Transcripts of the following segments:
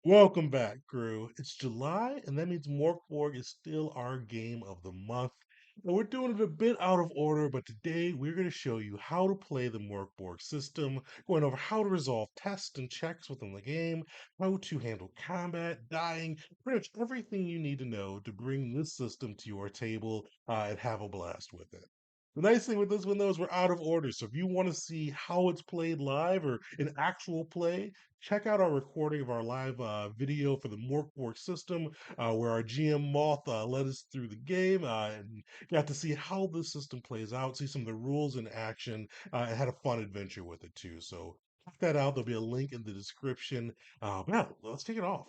Welcome back, crew. It's July, and that means Mork Borg is still our game of the month. And we're doing it a bit out of order, but today we're going to show you how to play the Mork Borg system, going over how to resolve tests and checks within the game, how to handle combat, dying, pretty much everything you need to know to bring this system to your table and have a blast with it. The nice thing with this one, though, is we're out of order. So if you want to see how it's played live or in actual play, check out our recording of our live video for the Mork Borg system, where our GM Moth led us through the game and got to see how the system plays out, see some of the rules in action, and had a fun adventure with it too. So check that out. There'll be a link in the description. But yeah, let's take it off.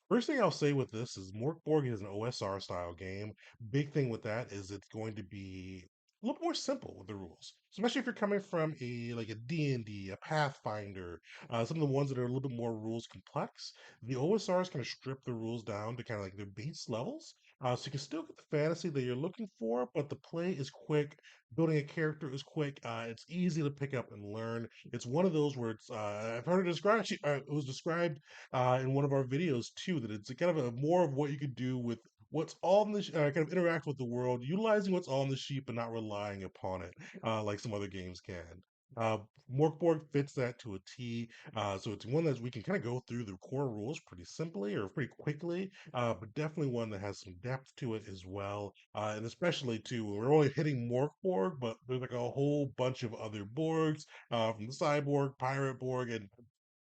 First thing I'll say with this is Mork Borg is an OSR style game. Big thing with that is it's going to be a little more simple with the rules, especially if you're coming from a D&D, a Pathfinder, some of the ones that are a little bit more rules complex. The OSRs kind of strip the rules down to kind of like their base levels. So you can still get the fantasy that you're looking for, but the play is quick. Building a character is quick. It's easy to pick up and learn. It's one of those where I've heard it described. It was described in one of our videos too, that it's a kind of a more of what you could do with what's on the kind of interact with the world, utilizing what's on the sheet, but not relying upon it like some other games can. Uh, Morkborg fits that to a T. So it's one that we can kind of go through the core rules pretty simply or pretty quickly, but definitely one that has some depth to it as well. And especially too, we're only hitting Morkborg, but there's like a whole bunch of other Borgs from the Cyborg, Pirate Borg, and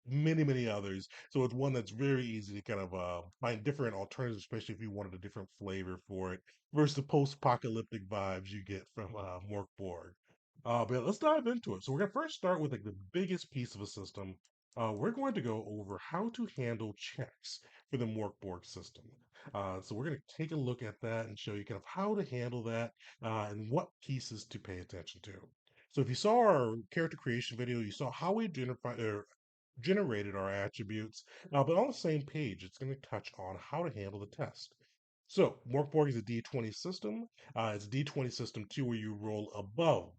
many others. So it's one that's very easy to kind of find different alternatives, especially if you wanted a different flavor for it versus the post-apocalyptic vibes you get from Mork Borg. But let's dive into it. So we're gonna first start with like the biggest piece of a system. We're going to go over how to handle checks for the Mork Borg system. So we're going to take a look at that and show you kind of how to handle that and what pieces to pay attention to. So if you saw our character creation video, you saw how we generated our attributes, but on the same page, it's going to touch on how to handle the test. So, Morkborg is a D20 system. It's a D20 system too, where you roll above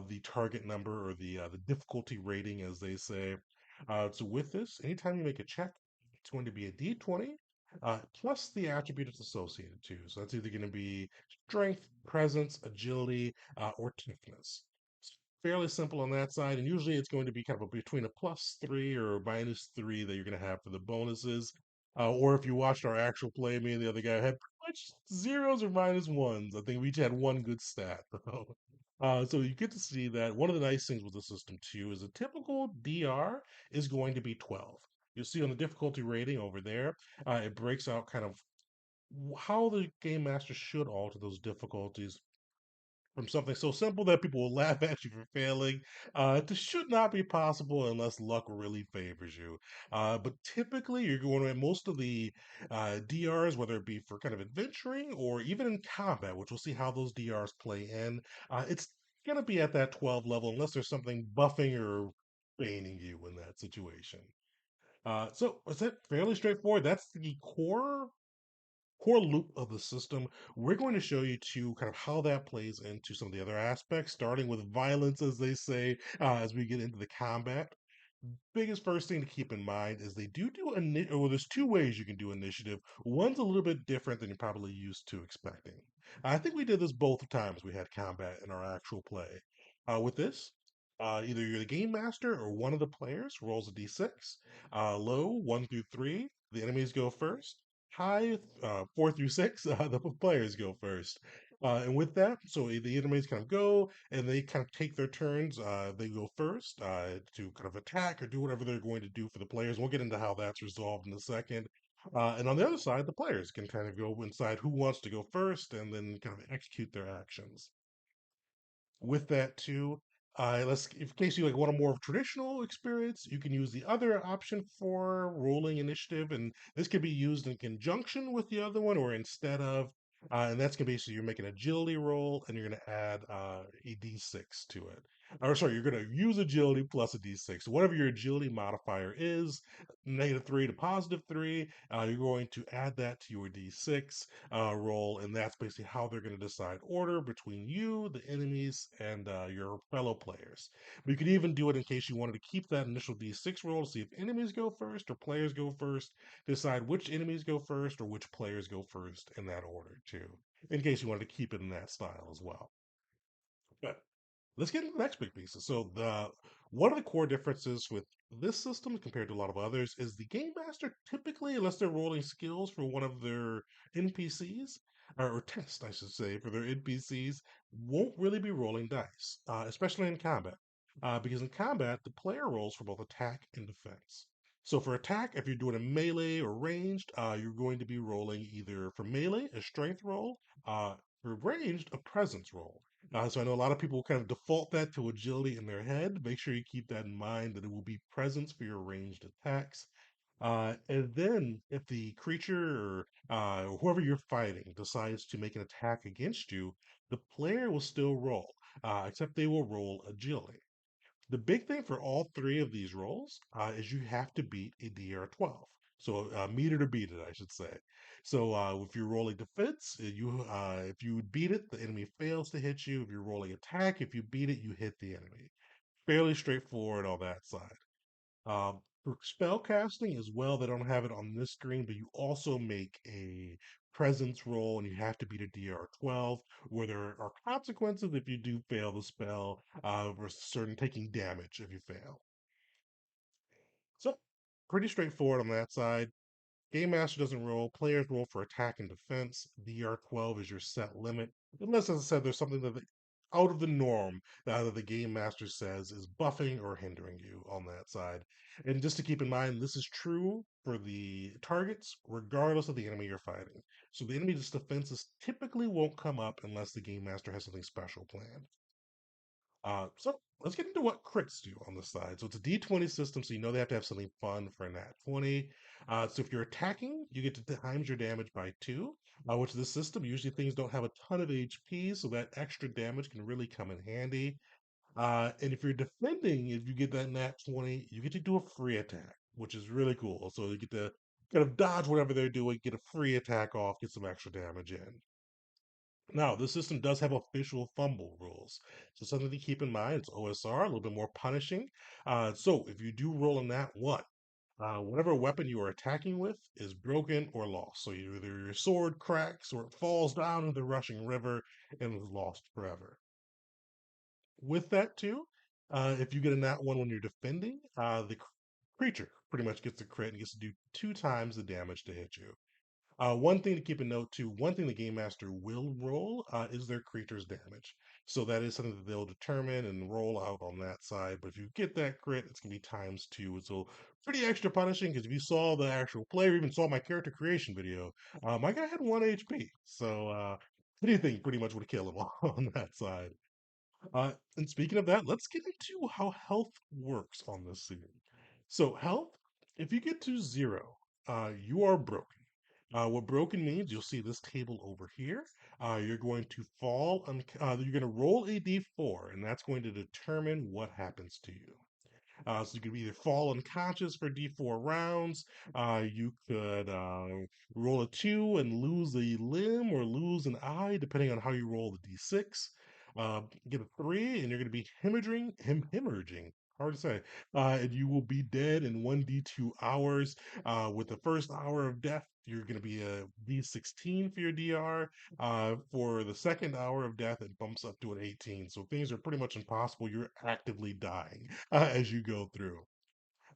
the target number or the difficulty rating, as they say. So, with this, anytime you make a check, it's going to be a D20 plus the attribute it's associated to. So, that's either going to be strength, presence, agility, or toughness. Fairly simple on that side, and usually it's going to be kind of between a +3 or a -3 that you're going to have for the bonuses. Or if you watched our actual play, me and the other guy had pretty much zeros or -1s. I think we each had one good stat though. So you get to see that one of the nice things with the system too is a typical DR is going to be 12. You'll see on the difficulty rating over there, it breaks out kind of how the game master should alter those difficulties from something so simple that people will laugh at you for failing to should not be possible unless luck really favors you. But typically, you're going to most of the DRs, whether it be for kind of adventuring or even in combat, which we'll see how those DRs play in. It's going to be at that 12 level unless there's something buffing or baiting you in that situation. So is it fairly straightforward? That's the core loop of the system. We're going to show you too kind of how that plays into some of the other aspects, starting with violence, as they say, as we get into the combat. Biggest first thing to keep in mind is they well, there's two ways you can do initiative. One's a little bit different than you're probably used to expecting. I think we did this both times we had combat in our actual play. With this, either you're the game master or one of the players rolls a d6. Low, 1 through 3, the enemies go first. High, 4 through 6, the players go first. And with that, so the enemies kind of go and they kind of take their turns. They go first to kind of attack or do whatever they're going to do for the players. We'll get into how that's resolved in a second. And on the other side, the players can kind of go inside who wants to go first and then kind of execute their actions. With that too, let's in case you like want a more traditional experience, you can use the other option for rolling initiative, and this can be used in conjunction with the other one or instead of. And that's gonna be so you're making an agility roll and you're gonna add a d6 to it. Or sorry, you're going to use agility plus a d6. So whatever your agility modifier is, -3 to +3, you're going to add that to your d6 roll, and that's basically how they're going to decide order between you, the enemies, and your fellow players. But you could even do it in case you wanted to keep that initial d6 roll to see if enemies go first or players go first, decide which enemies go first or which players go first in that order too, in case you wanted to keep it in that style as well. But let's get into the next big pieces. So the one of the core differences with this system compared to a lot of others is the game master typically, unless they're rolling skills for one of their NPCs or test, I should say, for their NPCs, won't really be rolling dice, especially in combat, because in combat the player rolls for both attack and defense. So for attack, if you're doing a melee or ranged, you're going to be rolling either for melee a strength roll, for ranged a presence roll. So I know a lot of people kind of default that to agility in their head. Make sure you keep that in mind that it will be presence for your ranged attacks. And then if the creature or whoever you're fighting decides to make an attack against you, the player will still roll, except they will roll agility. The big thing for all three of these rolls is you have to beat a DR12. So meet it or beat it, I should say. So if you're rolling defense, if you beat it, the enemy fails to hit you. If you're rolling attack, if you beat it, you hit the enemy. Fairly straightforward on that side. For spell casting as well, they don't have it on this screen, but you also make a presence roll and you have to beat a DR12, where there are consequences if you do fail the spell, versus certain taking damage if you fail. So, pretty straightforward on that side. Game Master doesn't roll. Players roll for attack and defense. DR12 is your set limit. Unless, as I said, there's something out of the norm that the Game Master says is buffing or hindering you on that side. And just to keep in mind, this is true for the targets, regardless of the enemy you're fighting. So the enemy's defenses typically won't come up unless the Game Master has something special planned. So let's get into what crits do on the side. So it's a D20 system, so you know they have to have something fun for a nat 20. So if you're attacking, you get to times your damage by two, which this system, usually things don't have a ton of HP, so that extra damage can really come in handy. And if you're defending, if you get that nat 20, you get to do a free attack, which is really cool. So you get to kind of dodge whatever they're doing, get a free attack off, get some extra damage in. Now, this system does have official fumble rules. So something to keep in mind, it's OSR, a little bit more punishing. So if you do roll in that one, whatever weapon you are attacking with is broken or lost. So either your sword cracks or it falls down into the rushing river and is lost forever. With that too, if you get a nat one when you're defending, the creature pretty much gets the crit and gets to do two times the damage to hit you. One thing to keep a note too, one thing the game master will roll is their creature's damage. So that is something that they'll determine and roll out on that side. But if you get that crit, it's gonna be times two. So pretty extra punishing because if you saw the actual player, even saw my character creation video, my guy had 1 HP. So anything pretty much would kill him on that side. And speaking of that, let's get into how health works on this scene. So, health, if you get to zero, you are broken. What broken means, you'll see this table over here. You're going to you're going to roll a d4, and that's going to determine what happens to you. So you could either fall unconscious for D4 rounds. You could roll a two and lose a limb or lose an eye, depending on how you roll the D6. Get a three, and you're going to be hemorrhaging. Hard to say. And you will be dead in 1d2 hours. With the first hour of death, you're going to be a D16 for your DR. For the second hour of death, it bumps up to an 18. So things are pretty much impossible. You're actively dying as you go through.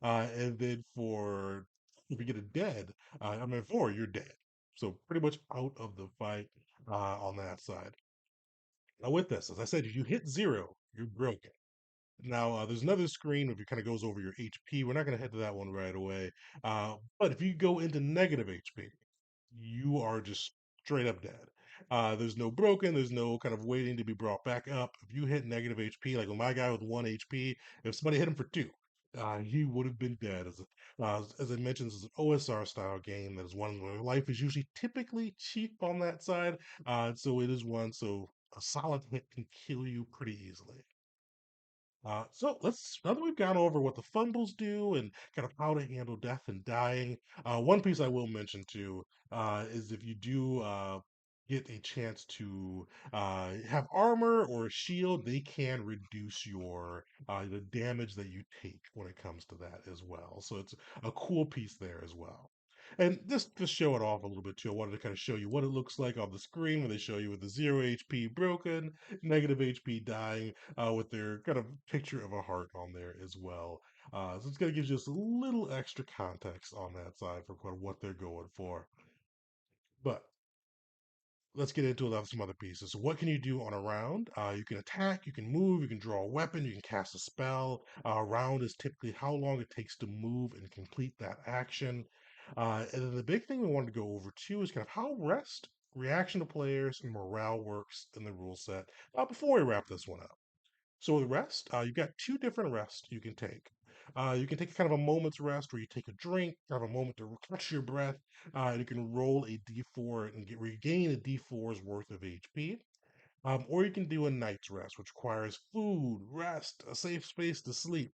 And then for if you get a dead, I mean, four, you're dead. So pretty much out of the fight on that side. Now, with this, as I said, if you hit zero, you're broken. Now, there's another screen if it kind of goes over your HP. We're not going to head to that one right away. But if you go into negative HP, you are just straight up dead. There's no broken, there's no kind of waiting to be brought back up. If you hit negative HP, like with my guy with 1 HP, if somebody hit him for two, he would have been dead. As I mentioned, this is an OSR style game that is one where life is usually typically cheap on that side. So it is one, so a solid hit can kill you pretty easily. So let's now that we've gone over what the fumbles do and kind of how to handle death and dying. One piece I will mention too is if you do get a chance to have armor or a shield, they can reduce your the damage that you take when it comes to that as well. So it's a cool piece there as well. And just to show it off a little bit too, I wanted to kind of show you what it looks like on the screen when they show you with the 0 HP broken, negative HP dying, with their kind of picture of a heart on there as well. So it's going to give you just a little extra context on that side for kind of what they're going for. But let's get into some other pieces. So what can you do on a round? You can attack, you can move, you can draw a weapon, you can cast a spell. A round is typically how long it takes to move and complete that action. And then the big thing we wanted to go over too is kind of how rest, reaction to players, and morale works in the rule set before we wrap this one up. So with rest, you've got two different rests you can take. You can take kind of a moment's rest where you take a drink, have a moment to catch your breath, and you can roll a d4 and regain a d4's worth of HP. Or you can do a night's rest, which requires food, rest, a safe space to sleep,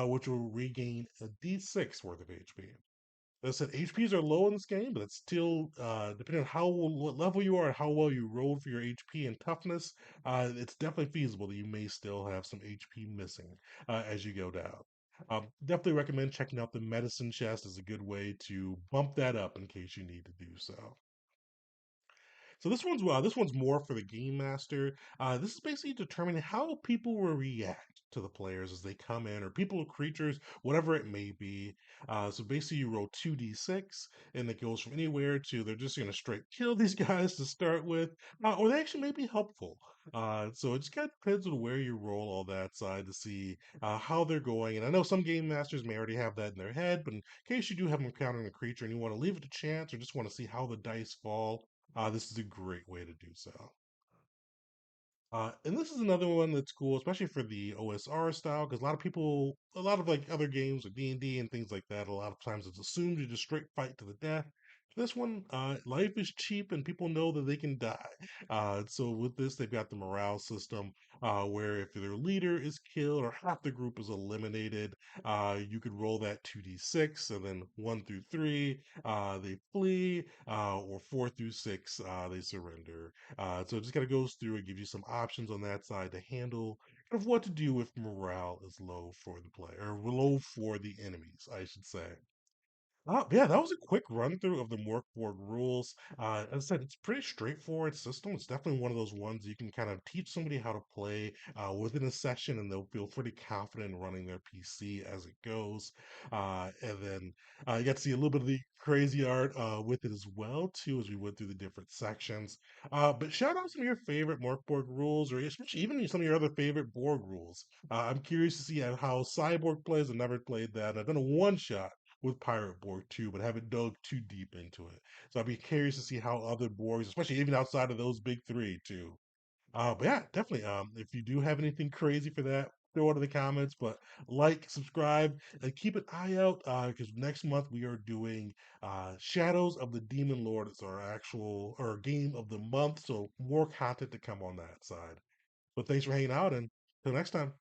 which will regain a d6 worth of HP. As I said, HPs are low in this game, but it's still depending on what level you are and how well you rolled for your HP and toughness. It's definitely feasible that you may still have some HP missing as you go down. Definitely recommend checking out the medicine chest as a good way to bump that up in case you need to do so. So this one's more for the game master. This is basically determining how people will react to the players as they come in, or people or creatures, whatever it may be. So basically, you roll 2d6, and it goes from anywhere to they're just going to straight kill these guys to start with, or they actually may be helpful. So it just kind of depends on where you roll all that side to see how they're going. And I know some game masters may already have that in their head, but in case you do have them encountering a creature and you want to leave it to chance, or just want to see how the dice fall, this is a great way to do so. And this is another one that's cool, especially for the OSR style, because a lot of like other games like D&D and things like that, a lot of times it's assumed you just straight fight to the death. This one, life is cheap and people know that they can die. So with this, they've got the morale system where if their leader is killed or half the group is eliminated, you could roll that 2d6, and then 1 through 3, they flee, or 4 through 6, they surrender. So it just kind of goes through and gives you some options on that side to handle kind of what to do if morale is low for the player, or low for the enemies, I should say. Yeah, that was a quick run through of the Mork Borg rules. As I said, it's pretty straightforward system. It's definitely one of those ones you can kind of teach somebody how to play within a session, and they'll feel pretty confident in running their PC as it goes. And then you got to see a little bit of the crazy art with it as well too, as we went through the different sections. But shout out some of your favorite Mork Borg rules, or especially even some of your other favorite Borg rules. I'm curious to see how Cyborg plays. I've never played that. I've done a one shot with Pirate Borg too, but haven't dug too deep into it. So I'd be curious to see how other Borgs, especially even outside of those big three too. But yeah, definitely. If you do have anything crazy for that, throw it in the comments. But like, subscribe, and keep an eye out because next month we are doing Shadows of the Demon Lord. It's our actual or game of the month. So more content to come on that side. But thanks for hanging out, and till next time.